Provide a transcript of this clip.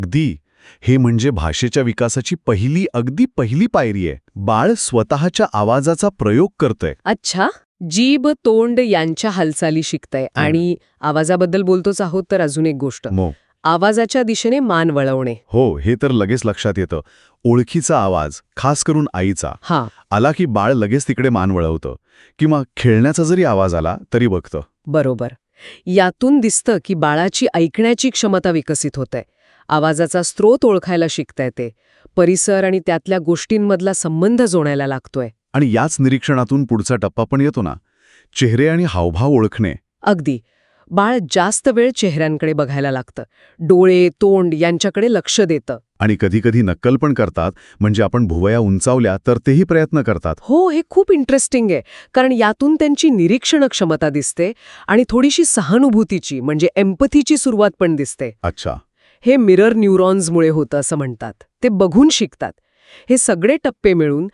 अगदी. हे म्हणजे भाषेच्या विकासाची अगदी पहिली पायरी आहे. बाळ स्वतःच्या आवाजाचा प्रयोग करतंय. अच्छा, जीभ तोंड यांच्या हालचाली शिकतंय. आणि आवाजाबद्दल बोलतोच आहोत तर अजून एक गोष्ट, आवाजाच्या दिशेने मान वळवणे. हो, हे तर लगेच लक्षात येतं. ओळखीचा आवाज, खास करून आईचा, आला की बाळ लगेच तिकडे मान वळवतं. किंवा खेळण्याचा जरी आवाज आला तरी बघतं. बरोबर. यातून दिसतं की बाळाची ऐकण्याची क्षमता विकसित होते. आवाजाचा स्रोत ओळखायला शिकता येते. परिसर आणि त्यातल्या गोष्टींमधला संबंध जोडायला लागतोय. आणि याच निरीक्षणातून पुढचा टप्पा पण येतो ना, चेहरे आणि हावभाव ओळखणे. अगदी. बाळ जास्त वेळ चेहऱ्यांकडे बघायला लागतं. डोळे, तोंड यांच्याकडे लक्ष देतं. आणि कधीकधी नक्कल पण करतात. म्हणजे आपण भुवया उंचावल्या तर तेही प्रयत्न करतात. हो, हे खूप इंटरेस्टिंग आहे. कारण यातून त्यांची निरीक्षण क्षमता दिसते आणि थोडीशी सहानुभूतीची म्हणजे एम्पथीची सुरुवात पण दिसते. अच्छा. हे मिरर न्यूरॉन्समुळे होतं असं म्हणतात. ते बघून शिकतात. हे सगळे टप्पे मिळून